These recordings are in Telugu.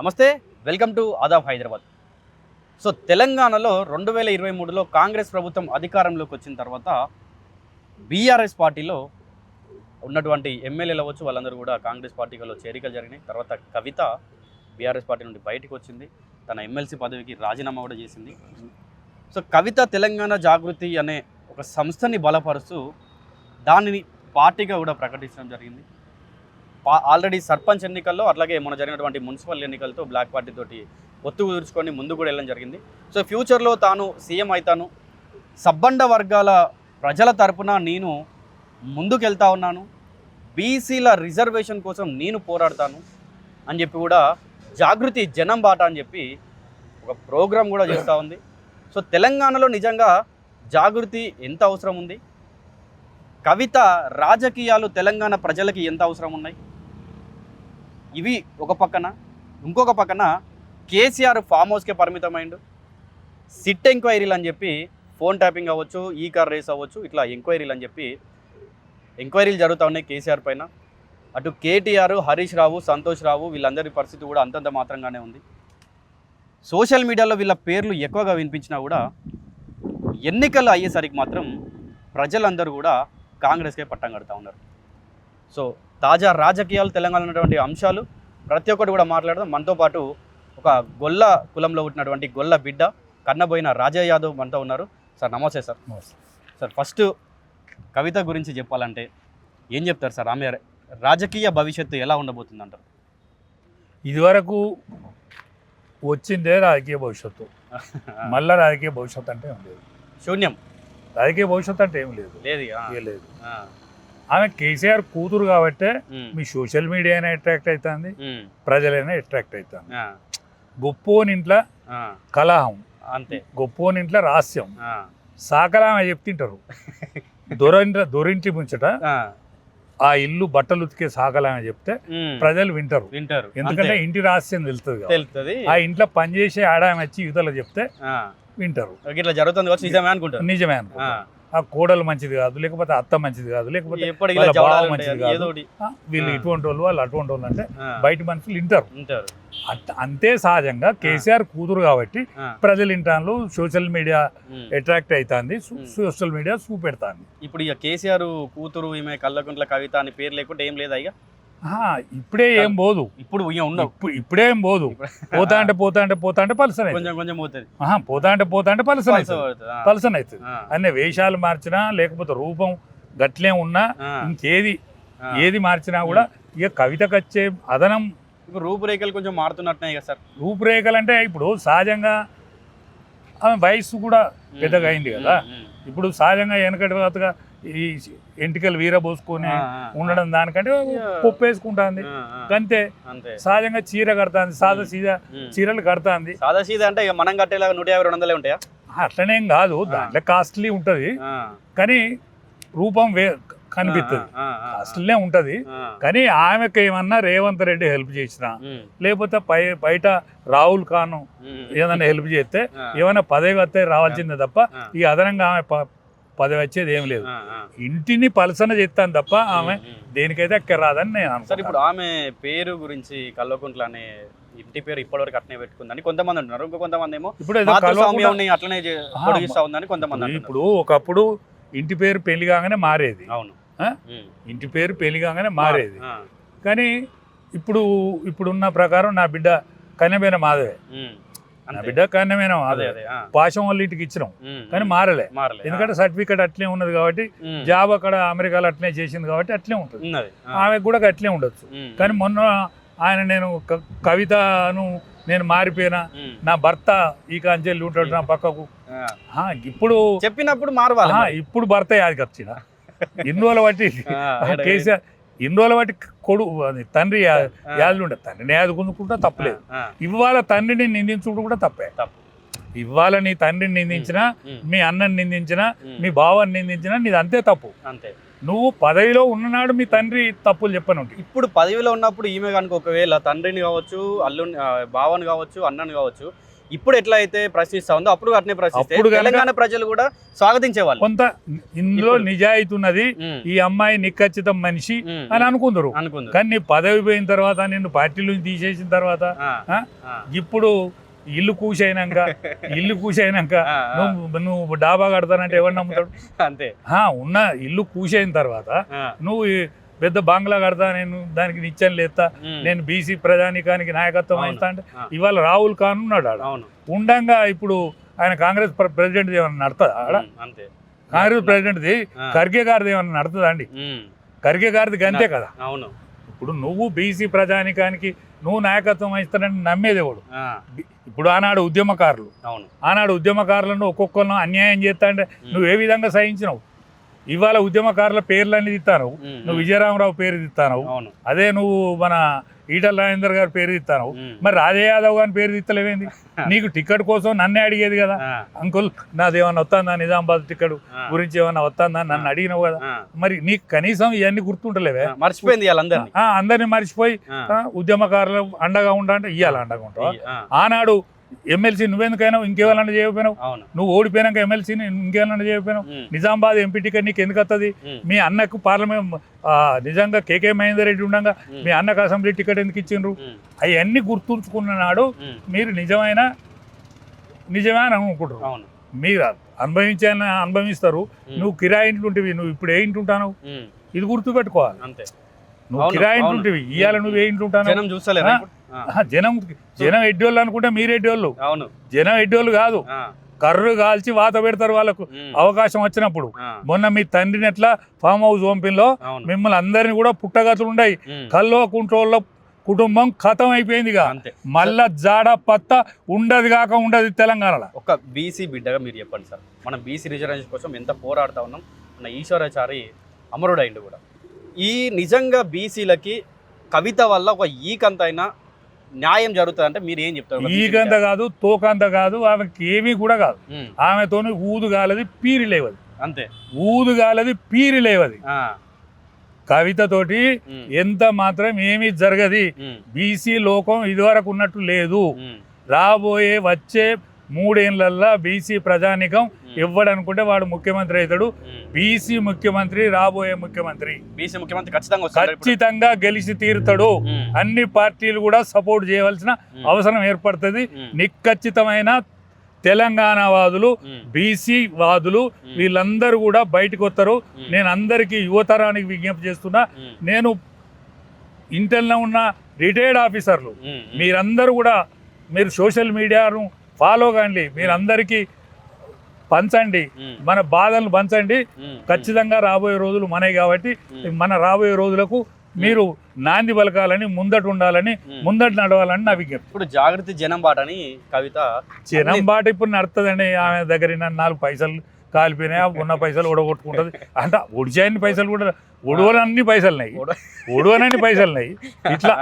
నమస్తే, welcome to Aadab Hyderabad. So తెలంగాణలో 2023లో కాంగ్రెస్ ప్రభుత్వం అధికారంలోకి వచ్చిన తర్వాత బీఆర్ఎస్ పార్టీలో ఉన్నటువంటి ఎమ్మెల్యేలు అవ్వచ్చు, వాళ్ళందరూ కూడా కాంగ్రెస్ పార్టీలో చేరికలు జరిగినాయి. తర్వాత కవిత బీఆర్ఎస్ పార్టీ నుండి బయటకు వచ్చింది, తన ఎమ్మెల్సీ పదవికి రాజీనామా కూడా చేసింది. సో కవిత తెలంగాణ జాగృతి అనే ఒక సంస్థని బలపరుస్తూ దానిని పార్టీగా కూడా ప్రకటించడం జరిగింది. ఆల్రెడీ సర్పంచ్ ఎన్నికల్లో అట్లాగే మొన్న జరిగినటువంటి మున్సిపల్ ఎన్నికలతో బ్లాక్ పార్టీ తోటి ఒత్తు కుదుర్చుకొని ముందు కూడా వెళ్ళడం జరిగింది. సో ఫ్యూచర్లో తాను సీఎం అవుతాను, సబ్బండ వర్గాల ప్రజల తరపున నేను ముందుకెళ్తా ఉన్నాను, బీసీల రిజర్వేషన్ కోసం నేను పోరాడతాను అని చెప్పి కూడా జాగృతి జనం బాట అని చెప్పి ఒక ప్రోగ్రాం కూడా చేస్తూ ఉంది. సో తెలంగాణలో నిజంగా జాగృతి ఎంత అవసరం ఉంది, కవిత రాజకీయాలు తెలంగాణ ప్రజలకి ఎంత అవసరం ఉన్నాయి, ఇవి ఒక పక్కన. ఇంకొక పక్కన కేసీఆర్ ఫామ్ హౌస్కే పరిమితమైండు, సిట్ ఎంక్వైరీలు అని చెప్పి ఫోన్ ట్యాపింగ్ అవ్వచ్చు, ఈ కార్ రేస్ అవ్వచ్చు, ఇట్లా ఎంక్వైరీలు అని చెప్పి ఎంక్వైరీలు జరుగుతూ ఉన్నాయి కేసీఆర్ పైన. అటు కేటీఆర్, హరీష్ రావు, సంతోష్ రావు వీళ్ళందరి పరిస్థితి కూడా అంతంత మాత్రంగానే ఉంది. సోషల్ మీడియాలో వీళ్ళ పేర్లు ఎక్కువగా వినిపించినా కూడా ఎన్నికలు అయ్యేసరికి మాత్రం ప్రజలందరూ కూడా కాంగ్రెస్కే పట్టం కడుతూ ఉన్నారు. సో తాజా రాజకీయాలు, తెలంగాణలో ఉన్నటువంటి అంశాలు ప్రతి ఒక్కటి కూడా మాట్లాడదాం. మనతో పాటు ఒక గొల్ల కులంలో పుట్టినటువంటి గొల్ల బిడ్డ కన్నబోయిన రాజా యాదవ్ మనతో ఉన్నారు. సార్ నమస్తే. సార్ సార్ ఫస్ట్ కవిత గురించి చెప్పాలంటే ఏం చెప్తారు సార్? ఆమె రాజకీయ భవిష్యత్తు ఎలా ఉండబోతుంది అంటారు? ఇదివరకు వచ్చిందే రాజకీయ భవిష్యత్తు, మళ్ళీ రాజకీయ భవిష్యత్తు అంటే ఏం లేదు, శూన్యం. రాజకీయ భవిష్యత్తు అంటే ఏం లేదు, లేదు. ఆమె కేసీఆర్ కూతురు కాబట్టే మీ సోషల్ మీడియా అయినా అట్రాక్ట్ అవుతుంది, ప్రజలైనా అట్రాక్ట్ అవుతుంది. గొప్పోని ఇంట్లో కలహం అంతే, గొప్పోని ఇంట్లో రహస్యం సాకలామె చెప్తుంటారు. దొరింటి ముంచట ఆ ఇల్లు బట్టలు ఉతికే సాకలామె చెప్తే ప్రజలు వింటారు. ఎందుకంటే ఇంటి రహస్యం తెలుస్తుంది. ఆ ఇంట్లో పనిచేసే ఆడామె వచ్చి యువతలో చెప్తే వింటారు. ఇట్లా జరుగుతుంది, నిజమే అనుకుంటారు. నిజమే అనుకుంటారు. ఆ కోడలు మంచిది కాదు, లేకపోతే అత్త మంచిది కాదు, లేకపోతే మంచిది కాదు, వీళ్ళు ఇటువంటి వాళ్ళు, వాళ్ళు అటువంటి వాళ్ళు అంటే బయట మనుషులు వింటారు. అంతే సహజంగా కేసీఆర్ కూతురు కాబట్టి ప్రజలు వింటాను, సోషల్ మీడియా అట్రాక్ట్ అవుతుంది, సోషల్ మీడియా చూపెడతాను. ఇప్పుడు ఇక కేసీఆర్ కూతురు ఈమె కల్లకుంట్ల కవిత అని పేరు లేకుంటే ఏం లేదా? ఇక ఇప్పుడే ఏం పోదు, ఇప్పుడే ఏం పోదు. పోతా అంటే పలసన పోతా అంటే పలసన అవుతుంది. అన్నీ వేషాలు మార్చినా లేకపోతే రూపం గట్లే ఉన్నా ఏది మార్చినా కూడా ఇక కవితకు వచ్చే అదనం. ఇప్పుడు రూపురేఖలు కొంచెం మారుతున్నట్టున్నాయి కదా సార్? రూపురేఖలు అంటే ఇప్పుడు సహజంగా ఆమె వయస్సు కూడా పెద్దగా అయింది కదా. ఇప్పుడు సహజంగా వెనకటిగా ఈ ఎంటికలు వీరబోసుకొని ఉండడం దానికంటే పొప్పు వేసుకుంటుంది అంతే. సహజంగా చీర కడతాంది, సాదా సీదా చీరలు కడతాంది. సాదా సీదా అంటే మనం కట్టేలాగా 150-200 ఉంటాయా? అట్లనేం కాదు, దాంట్లో కాస్ట్లీ ఉంటుంది కానీ రూపం కనిపిస్తుంది, కాస్ట్లీనే ఉంటది. కానీ ఆమెకు ఏమన్నా రేవంత్ రెడ్డి హెల్ప్ చేసినా లేకపోతే బయట రాహుల్ ఖాన్ ఏదన్నా హెల్ప్ చేస్తే ఏమైనా పదవి వస్తే రావాల్సిందే తప్ప ఈ అదనంగా ఆమె పదవి వచ్చేది ఏం లేదు. ఇంటిని పలసన చేస్తాను తప్ప ఆమె దేనికైతే అక్కడ రాదని నేను అనుకుంటాను. ఇప్పుడు ఆమె పేరు గురించి కల్వకుంట్ల అనే ఇంటి పేరు ఇప్పటివరకు అట్లనే పెట్టుకుందని కొంతమంది అంటున్నారు, ఇంకో కొంతమంది ఏమో ఇప్పుడు అట్లనే పొడిగిస్తా ఉందని కొంతమంది. ఇప్పుడు ఒకప్పుడు ఇంటి పేరు పెళ్లి కాగానే మారేది. అవును, ఇంటి పేరు పెళ్లి కాగానే మారేది. కానీ ఇప్పుడున్న ప్రకారం నా బిడ్డ కన్యమైన మాధవే, నా బిడ్డ కన్యమైన మాధవే. పాశం వాళ్ళ ఇంటికి ఇచ్చినాం కానీ మారలే, ఎందుకంటే సర్టిఫికేట్ అట్లే ఉన్నది కాబట్టి, జాబ్ అక్కడ అమెరికాలో అట్లనే చేసింది కాబట్టి అట్లే ఉంటుంది. ఆమెకు కూడా అట్లే ఉండొచ్చు. కానీ మొన్న నేను కవితను నేను మారిపోయినా, నా భర్త ఈ కాంచెల్లి ఉంటాడు నా పక్కకు, ఇప్పుడు చెప్పినప్పుడు మారవాలి. ఇప్పుడు భర్త యాదికి వచ్చిన ఇన్ని రోజుల బట్టి కేసీఆర్ ఇన్ని రోజుల బట్టి తండ్రి యాదులు ఉండదు. తండ్రిని యాదుకుందుకుంటా తప్పలేదు. ఇవాళ తండ్రిని నిందించుకుంటూ కూడా తప్పే. ఇవాళ నీ తండ్రిని నిందించినా, మీ అన్నని నిందించినా, మీ బావని నిందించినా నీది అంతే తప్పు. నువ్వు పదవిలో ఉన్ననాడు మీ తండ్రి తప్పులు చెప్పను. ఇప్పుడు పదవిలో ఉన్నప్పుడు ఈమె కనుక ఒకవేళ తండ్రిని కావచ్చు, బావని కావచ్చు, అన్నని కావచ్చు ఇప్పుడు ఎట్లా అయితే ప్రశ్నిస్తా ఉందో అప్పుడు అట్నే ప్రశ్నిస్తే అప్పుడు గనుక తెలంగాణ ప్రజలు కూడా స్వాగతించేవాళ్ళు. కొంత ఇందులో నిజాయితీ ఉన్నది, ఈ అమ్మాయి నిఖచ్చితం మనిషి అని అనుకుందరు. కానీ నీ పదవి పోయిన తర్వాత, నిన్ను పార్టీ నుంచి తీసేసిన తర్వాత, ఇప్పుడు ఇల్లు కూసైనాక నువ్వు డాబా కడతానంటే ఎవరు నమ్ముతాడు? అంతే. ఉన్న ఇల్లు కూసైన తర్వాత నువ్వు పెద్ద బంగ్లా కడతా, నేను దానికి నిత్యం లేస్తా, నేను బీసీ ప్రజానికానికి నాయకత్వం వహిస్తా అంటే ఇవాళ రాహుల్ ఖాన్ ఉన్నాడు ఆడ. ఉండంగా ఇప్పుడు ఆయన కాంగ్రెస్ ప్రెసిడెంట్ ఏమన్నా నడుతుందా ఆడ? కాంగ్రెస్ ప్రెసిడెంట్ది ఖర్గే గారిది ఏమన్నా నడుతుందా అండి? ఖర్గే గారిది అంతే కదా. ఇప్పుడు నువ్వు బీసీ ప్రజానికానికి నువ్వు నాయకత్వం వహిస్తానని నమ్మేది ఎవడు? ఇప్పుడు ఆనాడు ఉద్యమకారులను ఒక్కొక్కరిని అన్యాయం చేస్తా అంటే నువ్వు ఏ విధంగా సహించినావు? ఇవాళ ఉద్యమకారుల పేర్లన్నీ తిత్తాను, నువ్వు విజయరామరావు పేరు తిత్తాను, అదే నువ్వు మన ఈటల రాజేందర్ గారి పేరు తిత్తాను, మరి రాజే యాదవ్ గారి పేరు తిత్తలేవేంది? నీకు టికెట్ కోసం నన్నే అడిగేది కదా, అంకుల్ నాదేమన్నా వస్తుందా, నిజామాబాద్ టికెట్ గురించి ఏమన్నా వస్తుందా నన్ను అడిగినావు కదా, మరి నీకు కనీసం ఇవన్నీ గుర్తుంటలేవే? మర్చిపోయింది అందరినీ మర్చిపోయి ఉద్యమకారులు అండగా ఉండాలంటే ఇవాళ అండగా ఉంటావు. ఆనాడు ఎమ్మెల్సీ నువ్వెందుకైనా ఇంకేవాళ్ళన్నా చేయకపోయినావు? నువ్వు ఓడిపోయినాక ఎమ్మెల్సీని ఇంకేవాళ్ళన్నా చేయకపోయినావు? నిజామాబాద్ ఎంపీ టికెట్ నీకు ఎందుకు వస్తుంది? మీ అన్నకు పార్లమెంట్ నిజంగా కేకే మహేందర్ రెడ్డి ఉండగా మీ అన్నకు అసెంబ్లీ టికెట్ ఎందుకు ఇచ్చిండ్రు? అవన్నీ గుర్తుంచుకున్న నాడు మీరు నిజమే అని అనుకుంటారు. మీరు అనుభవిస్తారు. నువ్వు కిరాయి ఇంట్లో ఉంటివి, నువ్వు ఇప్పుడు ఏ ఇంట్లో ఉంటావు? ఇది గుర్తుపెట్టుకోవాలి. నువ్వు కిరాయి ఇంట్లో ఉంటివి, ఇవాళ నువ్వు ఏ ఇంట్లో ఉంటావు? జనం ఎడ్డోళ్ళు అనుకుంటే మీరు ఎడ్డోళ్ళు. జనం ఎడ్డోళ్ళు కాదు, కర్రు కాల్చి వాత పెడతారు వాళ్ళకు అవకాశం వచ్చినప్పుడు. మొన్న మీ తండ్రిని ఎట్లా ఫామ్ హౌస్ పంపిణీలో మిమ్మల్ని అందరినీ కూడా పుట్టగతులు ఉన్నాయి. కల్లో కుంట్రోళ్ళ కుటుంబం ఖతం అయిపోయిందిగా, మళ్ళా జాడ పత్త ఉండదు కాక ఉండదు తెలంగాణలో. ఒక బీసీ బిడ్డగా మీరు చెప్పండి సార్, మనం బీసీ రిజర్వేషన్ కోసం ఎంత పోరాడుతా ఉన్నాం. మన ఈశ్వరాచారి అమరుడు అయిండు కూడా. ఈ నిజంగా బీసీలకి కవిత వల్ల ఒక ఈకంతైనా న్యాయం జరుగుతుంది అంటే మీరు ఏం చెప్తారు? ఈకంత కాదు, తోకంత కాదు, ఆమెకి ఏమీ కూడా కాదు. ఆమెతోని ఊదుగాలది పీరి లేవది, అంతే. ఊదుగాలది పీరి లేవది. కవితతోటి ఎంత మాత్రం ఏమీ జరగది. బీసీ లోకం ఇదివరకు ఉన్నట్టు లేదు. రాబోయే వచ్చే 3 ఏళ్లల్లా బీసీ ప్రజానికం ఇవ్వడనుకుంటే వాడు ముఖ్యమంత్రి అవుతాడు. బీసీ ముఖ్యమంత్రి, రాబోయే ముఖ్యమంత్రి, బీసీ ముఖ్యమంత్రి ఖచ్చితంగా గెలిచి తీరుతాడు. అన్ని పార్టీలు కూడా సపోర్ట్ చేయవలసిన అవసరం ఏర్పడుతుంది. నిఖచ్చితమైన తెలంగాణ వాదులు, బీసీ వాదులు వీళ్ళందరూ కూడా బయటకు వస్తారు. నేను అందరికీ యువతరానికి విజ్ఞప్తి చేస్తున్నా, నేను ఇంటర్లో ఉన్న రిటైర్డ్ ఆఫీసర్లు మీరందరూ కూడా మీరు సోషల్ మీడియాను ఫాలో కాండి, మీరందరికీ పంచండి, మన బాధలను పంచండి. ఖచ్చితంగా రాబోయే రోజులు మనవి కాబట్టి మన రాబోయే రోజులకు మీరు నాంది పలకాలని, ముందట ఉండాలని, ముందట నడవాలని నా విజ్ఞప్తి. ఇప్పుడు జాగృతి జనం బాట అని కవిత, జనం బాట ఇప్పుడు నడుతుందండి. ఆమె దగ్గర 4 పైసలు కాలిపోయినాయి, ఉన్న పైసలు ఒడగొట్టుకుంటుంది అంట. ఒడిచాయని పైసలు కూడా ఒడవనన్ని పైసలున్నాయి. ఇట్లా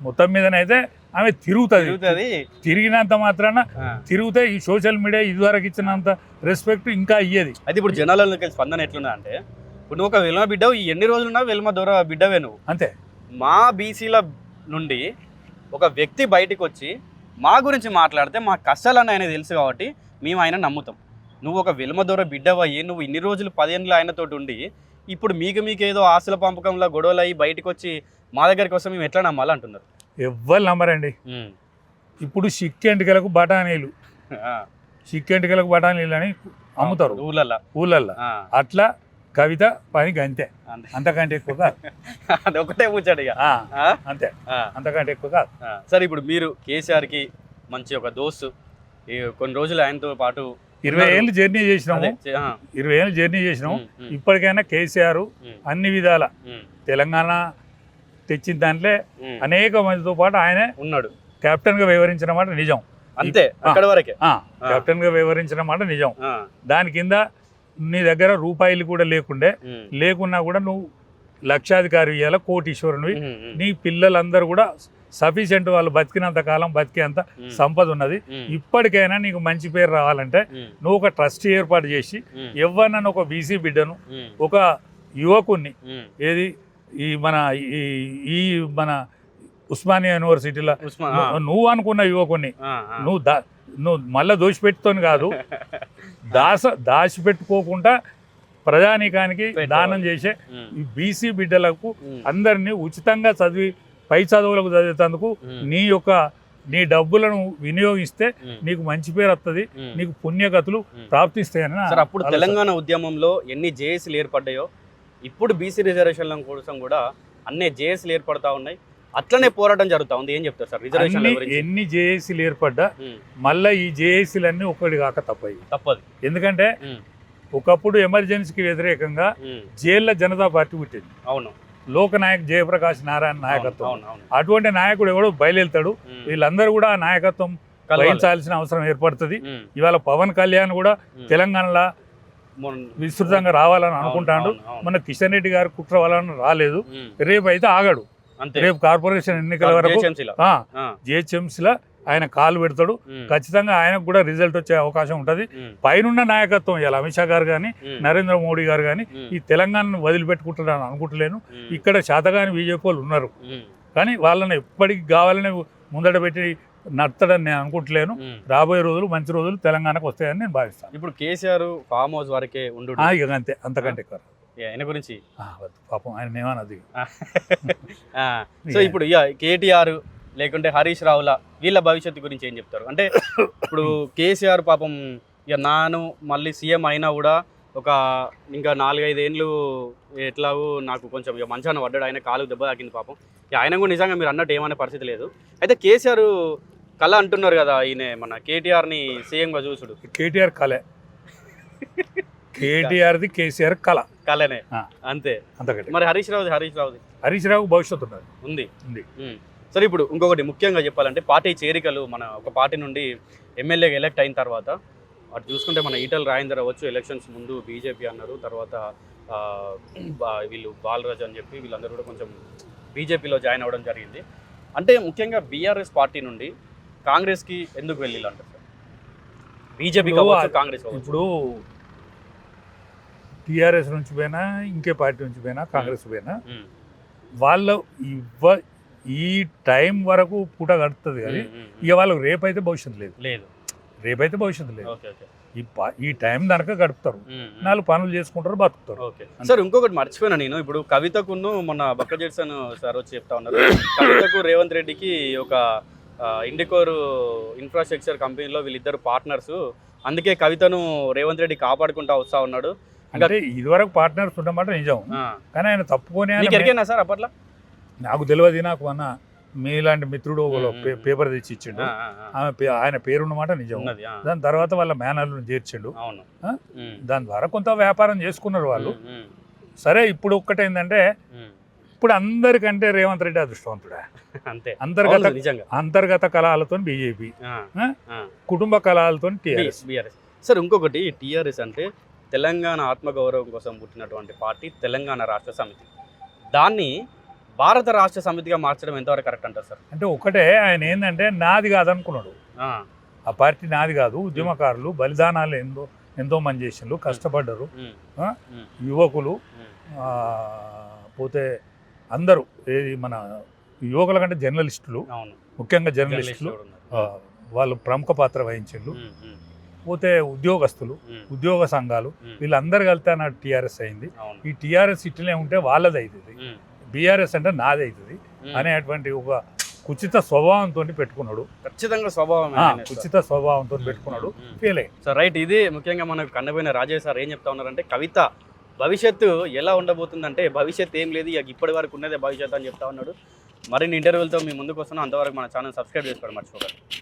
మొత్తం మీదనైతే ఆమె తిరుగుతుంది. తిరిగినంత మాత్రాన తిరిగితే ఈ సోషల్ మీడియా ఇదివరకు ఇచ్చినంత రెస్పెక్ట్ ఇంకా అయ్యేది. అయితే ఇప్పుడు జనాలకి స్పందన ఎట్లున్నా అంటే, ఇప్పుడు నువ్వు ఒక వెల్మ బిడ్డవు, ఎన్ని రోజులున్నా వెల్మ దూర బిడ్డవే నువ్వు, అంతే. మా బీసీల నుండి ఒక వ్యక్తి బయటకు వచ్చి మా గురించి మాట్లాడితే మా కష్టాలని ఆయన తెలుసు కాబట్టి మేము ఆయన నమ్ముతాం. నువ్వు ఒక వెల్మ దూర బిడ్డవయ్యి నువ్వు ఇన్ని రోజులు 10 ఏళ్ళు ఆయనతోటి ఉండి ఇప్పుడు మీకేదో ఆశల పంపకంలో గొడవలు అయ్యి బయటకు వచ్చి మా దగ్గరికి వస్తే మేము ఎట్లా నమ్మాలి అంటున్నారు. ఎవ్వరు నమ్మరండి. ఇప్పుడు చిక్కెంటికలకు బఠానీలు అని అమ్ముతారు ఊళ్ళల్లో. అట్లా కవిత పని అంతే, అంతకంటే ఎక్కువ కాదు. ఒకటే కూర్చాడు ఇక, అంతే, అంతకంటే ఎక్కువ కాదు. సరే, ఇప్పుడు మీరు కేసీఆర్కి మంచి ఒక దోస్తు, కొన్ని రోజులు ఆయనతో పాటు 20 ఏళ్ళు జర్నీ చేసినాము. ఇప్పటికైనా కేసీఆర్ అన్ని విధాల తెలంగాణ తెచ్చిన దాంట్లో అనేక మందితో పాటు ఆయనే ఉన్నాడు. కెప్టెన్ గా వ్యవహరించిన మాట నిజం, అంతే. అక్కడ వరకే కెప్టెన్ గా వ్యవహరించిన మాట నిజం. దాని కింద నీ దగ్గర రూపాయలు కూడా లేకున్నా కూడా నువ్వు లక్షాధికారి ఇయ్యాల, కోటీశ్వరునివి. నీ పిల్లలందరూ కూడా సఫిషియెంట్, వాళ్ళు బతికినంత కాలం బతికేంత సంపద ఉన్నది. ఇప్పటికైనా నీకు మంచి పేరు రావాలంటే నువ్వు ఒక ట్రస్ట్ ఏర్పాటు చేసి ఎవరినన్నా ఒక బీసీ బిడ్డను, ఒక యువకుణ్ణి, ఏది ఈ మన ఉస్మానియా యూనివర్సిటీలో నువ్వు అనుకున్న యువకుని నువ్వు మళ్ళీ దోషిపెట్టుతోని కాదు, దాచిపెట్టుకోకుండా ప్రజానీకానికి దానం చేసే ఈ బీసీ బిడ్డలకు అందరినీ ఉచితంగా చదివి పై చదువులకు చదివేందుకు నీ డబ్బులను వినియోగిస్తే నీకు మంచి పేరు వస్తుంది, నీకు పుణ్యగతులు ప్రాప్తిస్తాయని. అప్పుడు తెలంగాణ ఉద్యమంలో ఎన్ని జేఏసీలు ఏర్పడ్డాయో ఇప్పుడు బీసీ రిజర్వేషన్ల కోసం కూడా అన్ని జేఏసీలు ఏర్పడతా ఉన్నాయి, అట్లనే పోరాటం జరుగుతా ఉంది. ఏం చెప్తారు సార్ రిజర్వేషన్? ఎన్ని జేఏసీలు ఏర్పడ్డా మళ్ళీ ఈ జేఏసీలన్నీ ఒకటి కాక తప్పదు. ఎందుకంటే ఒకప్పుడు ఎమర్జెన్సీకి వ్యతిరేకంగా జైల్లో జనతా పార్టీ పుట్టింది. అవును, లోకనాయక్ జయప్రకాష్ నారాయణ నాయకత్వం. అటువంటి నాయకుడు ఎవడో బయలుదేరుతాడు, వీళ్ళందరూ కూడా ఆ నాయకత్వం వహించాల్సిన అవసరం ఏర్పడుతుంది. ఇవాళ పవన్ కళ్యాణ్ కూడా తెలంగాణలో విస్తృతంగా రావాలని అనుకుంటాడు. మన కిషన్ రెడ్డి గారు కుట్ర వాళ్ళని రాలేదు, రేపు అయితే ఆగాడు. రేపు కార్పొరేషన్ ఎన్నికల వరకు జిహెచ్ఎంసీలో ఆయన కాలు పెడతాడు. ఖచ్చితంగా ఆయనకు కూడా రిజల్ట్ వచ్చే అవకాశం ఉంటుంది. పైనున్న నాయకత్వం ఇలా అమిత్ షా గారు కానీ నరేంద్ర మోడీ గారు కానీ ఈ తెలంగాణను వదిలిపెట్టుకుంటారని అనుకుంటలేను. ఇక్కడ శాతగాని బీజేపీ వాళ్ళు ఉన్నారు, కానీ వాళ్ళని ఎప్పటికి కావాలని ముందట పెట్టి నడతాడని నేను అనుకుంటలేను. రాబోయే రోజులు మంచి రోజులు తెలంగాణకు వస్తాయని నేను భావిస్తాను. ఇప్పుడు కేసీఆర్ ఫామ్ హౌస్ వరకే ఉండు, ఇక అంతే, అంతకంటే ఎక్కువ ఆయన గురించి పాపం ఆయన ఏమన్నది. సో ఇప్పుడు కేటీఆర్ లేకుంటే హరీష్ రావుల వీళ్ళ భవిష్యత్తు గురించి ఏం చెప్తారు? అంటే ఇప్పుడు కేసీఆర్ పాపం ఇక నాను మళ్ళీ సీఎం అయినా కూడా ఇంకా 4-5 ఏళ్ళు ఎట్లాగూ నాకు కొంచెం ఇక మంచాన పడ్డాడు, ఆయన కాలు దెబ్బ తాకింది పాపం. ఆయన కూడా నిజంగా మీరు అన్నట్టు ఏమనే పరిస్థితి లేదు. అయితే కేసీఆర్ కళ అంటున్నారు కదా, ఈయన మన కేటీఆర్ని సీఎంగా చూసుడు. కేటీఆర్ కళ, కేటీఆర్ది కేసీఆర్ కళనే అంతే. అంతకంటే మరి హరీష్ రావు భవిష్యత్తు ఉంది. సరే, ఇప్పుడు ఇంకొకటి ముఖ్యంగా చెప్పాలంటే పార్టీ చేరికలు, మన ఒక పార్టీ నుండి ఎమ్మెల్యేగా ఎలక్ట్ అయిన తర్వాత అటు చూసుకుంటే మన ఈటల రాజేందర్ అవ్వచ్చు, ఎలక్షన్స్ ముందు బీజేపీ అన్నారు, తర్వాత వీళ్ళు బాలరాజ్ అని చెప్పి వీళ్ళందరూ కూడా కొంచెం బీజేపీలో జాయిన్ అవ్వడం జరిగింది. అంటే ముఖ్యంగా బీఆర్ఎస్ పార్టీ నుండి కాంగ్రెస్కి ఎందుకు వెళ్ళాలంటారు సార్? బీజేపీ కాంగ్రెస్ ఇప్పుడు టీఆర్ఎస్ నుంచి పోయినా, ఇంకే పార్టీ నుంచి పోయినా, కాంగ్రెస్ పోయినా వాళ్ళు ఈ టైం వరకు పూట గడుతుంది, కానీ ఇక వాళ్ళకి రేపైతే భవిష్యత్తు లేదు. రేపైతే భవిష్యత్తు లేదు. ఈ టైం దానిక గడుపుతారు, 4 పనులు చేసుకుంటారు, బతుకుతారు. సార్ ఇంకొకటి మర్చిపోయినా నేను, ఇప్పుడు కవితకును మొన్న బక్క జెట్సన్ సార్ వచ్చి చెప్తా ఉన్నారు, కవితకు రేవంత్ రెడ్డికి ఒక ఇండికోర్ ఇన్ఫ్రాస్ట్రక్చర్ కంపెనీలో వీళ్ళిద్దరు పార్ట్నర్స్, అందుకే కవితను రేవంత్ రెడ్డి కాపాడుకుంటా వస్తా ఉన్నాడు. అంటే ఇదివరకు పార్ట్నర్స్ ఉన్నమాట నిజం, కానీ ఆయన తప్పుకొని సార్ అప్పట్లో నాకు తెలియదు. నాకు అన్న మీలాంటి మిత్రుడు పేపర్ తెచ్చి ఇచ్చిండు, ఆయన పేరున్నమాట నిజం. దాని తర్వాత వాళ్ళ మేనర్లను చేర్చిండు, దాని ద్వారా కొంత వ్యాపారం చేసుకున్నారు వాళ్ళు. సరే, ఇప్పుడు ఒక్కటేందంటే ఇప్పుడు అందరికంటే రేవంత్ రెడ్డి అదృష్టవంతుడా. అంతర్గత కళాలతో బీజేపీ, కుటుంబ కళాలతో టీఆర్ఎస్. సార్ ఇంకొకటి, టీఆర్ఎస్ అంటే తెలంగాణ ఆత్మగౌరవం కోసం పుట్టినటువంటి పార్టీ తెలంగాణ రాష్ట్ర సమితి, దాన్ని భారత రాష్ట్ర సమితిగా మార్చడం ఎంతవరకు కరెక్ట్ అంటారు సార్? అంటే ఒకటే, ఆయన ఏంటంటే నాది కాదనుకున్నాడు, ఆ పార్టీ నాది కాదు, ఉద్యమకారులు బలిదానాలు ఎంతో మంది చేసిండ్రు, కష్టపడ్డరు, యువకులు పోతే అందరూ, మన యువకుల కంటే జర్నలిస్టులు, ముఖ్యంగా జర్నలిస్టులు వాళ్ళు ప్రముఖ పాత్ర వహించిండ్రు. పోతే ఉద్యోగస్తులు, ఉద్యోగ సంఘాలు, వీళ్ళందరూ కలితే నా టీఆర్ఎస్ అయింది. ఈ టీఆర్ఎస్ ఇట్లనే ఉంటే వాళ్ళది అవుతుంది, బీఆర్ఎస్ అంటే నాది అవుతుంది అనేటువంటి ఒక కుచిత స్వభావంతో పెట్టుకున్నాడు. ఖచ్చితంగా స్వభావం, కుచిత స్వభావంతో పెట్టుకున్నాడు, ఫెయిల్ అయ్యి. సో రైట్, ఇది ముఖ్యంగా మనకు కన్నబోయిన రాజేష్ సార్ ఏం చెప్తా ఉన్నారంటే, కవిత భవిష్యత్తు ఎలా ఉండబోతుందంటే, భవిష్యత్తు ఏం లేదు, ఇక ఇప్పటి వరకు ఉన్నదే భవిష్యత్తు అని చెప్తా ఉన్నాడు. మరిన్ని ఇంటర్వ్యూలతో మీ ముందుకు వస్తున్నాం. అంతవరకు మన ఛానల్ సబ్స్క్రైబ్ చేసుకోవడం మర్చిపోకండి.